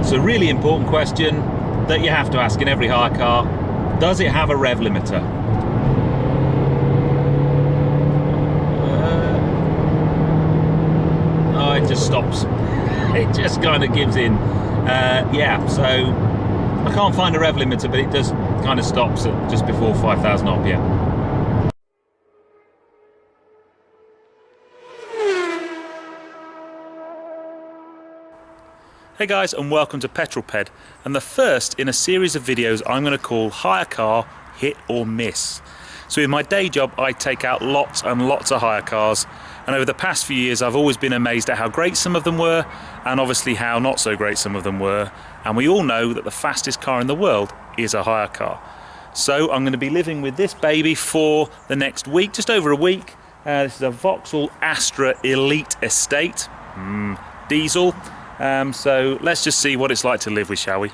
It's a really important question that you have to ask in every hire car. Does it have a rev limiter? Oh, it just stops. It just kind of gives in. Yeah, so I can't find a rev limiter, but it does kind of stops at just before 5,000 RPM. Hey guys, and welcome to Petrol Ped, and the first in a series of videos I'm going to call Hire Car Hit or Miss. So in my day job I take out lots and lots of hire cars, and over the past few years I've always been amazed at how great some of them were, and obviously how not so great some of them were, and we all know that the fastest car in the world is a hire car. So I'm going to be living with this baby for the next week, just over a week. This is a Vauxhall Astra Elite Estate, diesel. So let's just see what it's like to live with, shall we?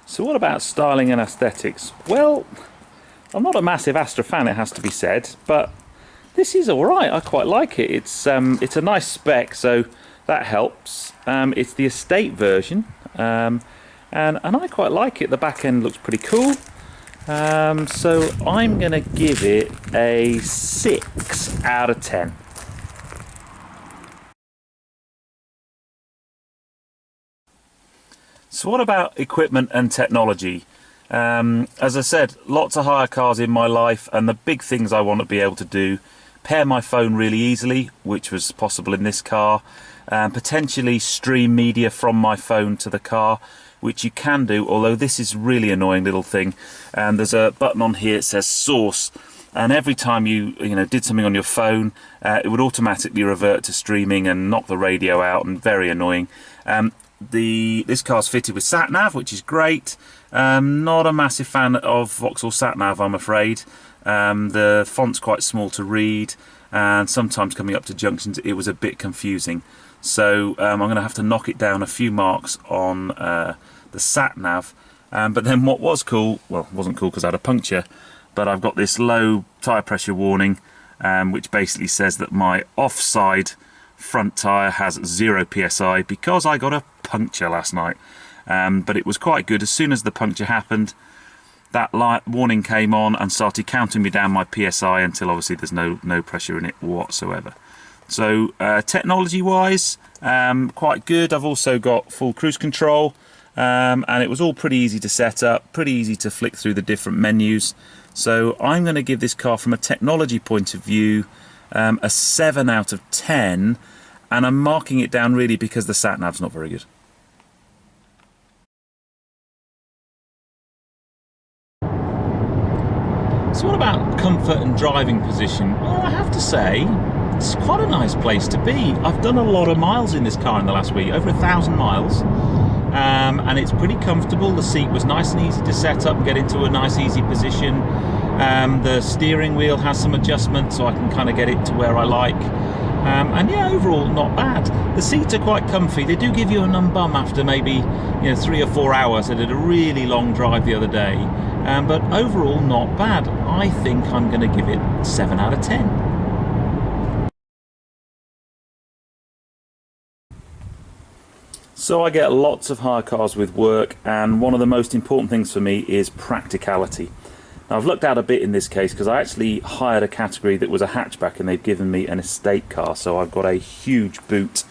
So what about styling and aesthetics? Well, I'm not a massive Astra fan, it has to be said, but this is alright, I quite like it. It's a nice spec, so that helps. It's the estate version, and I quite like it. The back end looks pretty cool. So I'm going to give it a 6 out of 10. So what about equipment and technology? As I said, lots of hire cars in my life, and the big things I want to be able to do: pair my phone really easily, which was possible in this car, potentially stream media from my phone to the car, which you can do, although this is really annoying little thing. And there's a button on here that says source, and every time you did something on your phone, it would automatically revert to streaming and knock the radio out, and very annoying. This car's fitted with sat nav, which is great. Not a massive fan of Vauxhall sat nav, I'm afraid. The font's quite small to read, and sometimes coming up to junctions it was a bit confusing. So I'm going to have to knock it down a few marks on the sat nav. But then what was cool, well, it wasn't cool because I had a puncture, but I've got this low tyre pressure warning, which basically says that my offside front tyre has 0 psi because I got a puncture last night. But it was quite good. As soon as the puncture happened, that light warning came on and started counting me down my psi until obviously there's no pressure in it whatsoever. So technology wise, quite good. I've also got full cruise control, and it was all pretty easy to set up, pretty easy to flick through the different menus. So I'm going to give this car, from a technology point of view, a 7 out of 10, and I'm marking it down really because the sat nav's not very good. So what about comfort and driving position? Well, I have to say, it's quite a nice place to be. I've done a lot of miles in this car in the last week, over 1,000 miles, and it's pretty comfortable. The seat was nice and easy to set up and get into a nice easy position. The steering wheel has some adjustments, so I can kind of get it to where I like. And yeah, overall not bad. The seats are quite comfy. They do give you a numb bum after maybe 3 or 4 hours. I did a really long drive the other day, but overall not bad. I think I'm going to give it 7 out of 10. So I get lots of hire cars with work, and one of the most important things for me is practicality. Now, I've looked out a bit in this case because I actually hired a category that was a hatchback, and they've given me an estate car, so I've got a huge boot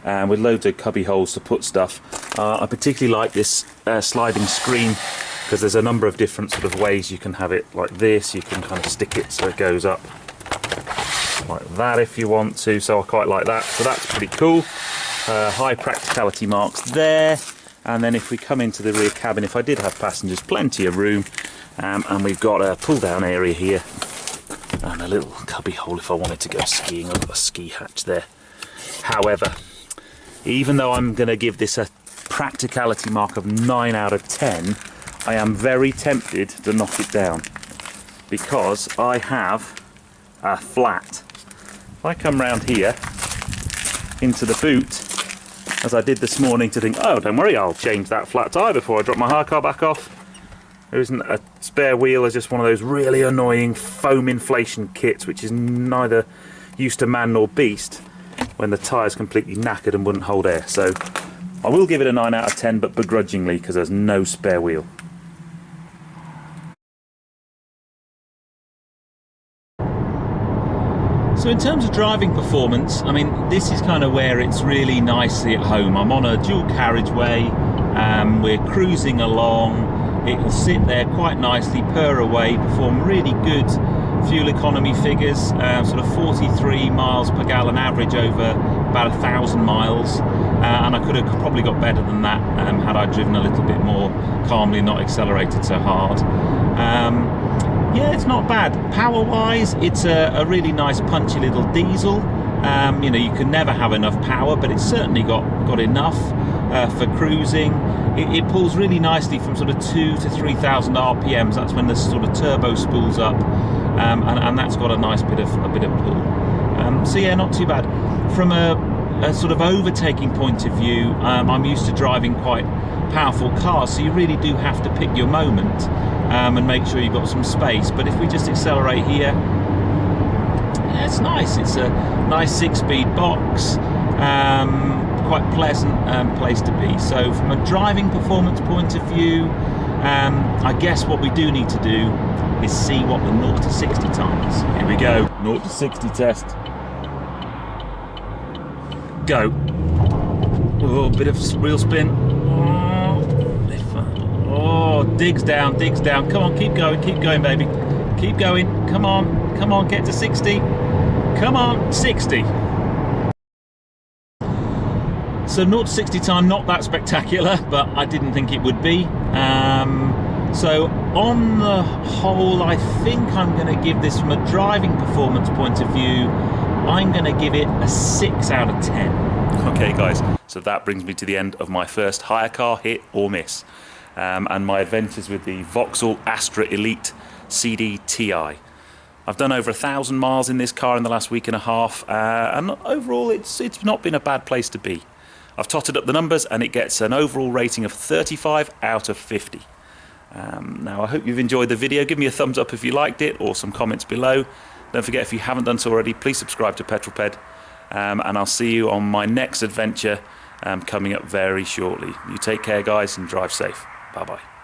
with loads of cubby holes to put stuff. I particularly like this sliding screen because there's a number of different sort of ways you can have it. Like this, you can kind of stick it so it goes up like that if you want to, so I quite like that. So that's pretty cool. High practicality marks there. And then if we come into the rear cabin, if I did have passengers, plenty of room. And we've got a pull down area here and a little cubby hole if I wanted to go skiing. I've got a ski hatch there. However, even though I'm going to give this a practicality mark of 9 out of 10, I am very tempted to knock it down because I have a flat. If I come round here into the boot, as I did this morning, to think, oh, don't worry, I'll change that flat tyre before I drop my hire car back off. There isn't a spare wheel. There's just one of those really annoying foam inflation kits, which is neither use to man nor beast. when the tyre's completely knackered and wouldn't hold air. So I will give it a 9 out of 10, but begrudgingly, because there's no spare wheel. So in terms of driving performance, I mean, this is kind of where it's really nicely at home. I'm on a dual carriageway, we're cruising along, it'll sit there quite nicely, purr away, perform really good fuel economy figures, sort of 43 miles per gallon average over about 1,000 miles, and I could have probably got better than that had I driven a little bit more calmly, not accelerated so hard. Yeah, it's not bad. Power-wise, it's a really nice punchy little diesel. You know, you can never have enough power, but it's certainly got enough for cruising. It pulls really nicely from sort of 2,000 to 3,000 RPMs. That's when the sort of turbo spools up, and that's got a nice bit of pull. So yeah, not too bad. From a sort of overtaking point of view, I'm used to driving quite powerful cars, so you really do have to pick your moment and make sure you've got some space. But if we just accelerate here, yeah, it's nice. It's a nice 6-speed box, quite pleasant place to be. So from a driving performance point of view, I guess what we do need to do is see what the 0 to 60 time is. Here we go, 0 to 60 test. Go. Oh, a bit of wheel spin. Oh, digs down. Come on, keep going, baby. Keep going. Come on, get to 60. Come on, 60. So 0 to 60 time, not that spectacular, but I didn't think it would be. So on the whole, I think I'm going to give this, from a driving performance point of view, I'm going to give it a 6 out of 10. Okay guys, so that brings me to the end of my first hire car hit or miss, and my adventures with the Vauxhall Astra Elite CD Ti. I've done over 1,000 miles in this car in the last week and a half, and overall it's not been a bad place to be. I've totted up the numbers and it gets an overall rating of 35 out of 50. Now I hope you've enjoyed the video. Give me a thumbs up if you liked it, or some comments below. Don't forget, if you haven't done so already, please subscribe to Petrol, and I'll see you on my next adventure coming up very shortly. You take care guys and drive safe. Bye bye.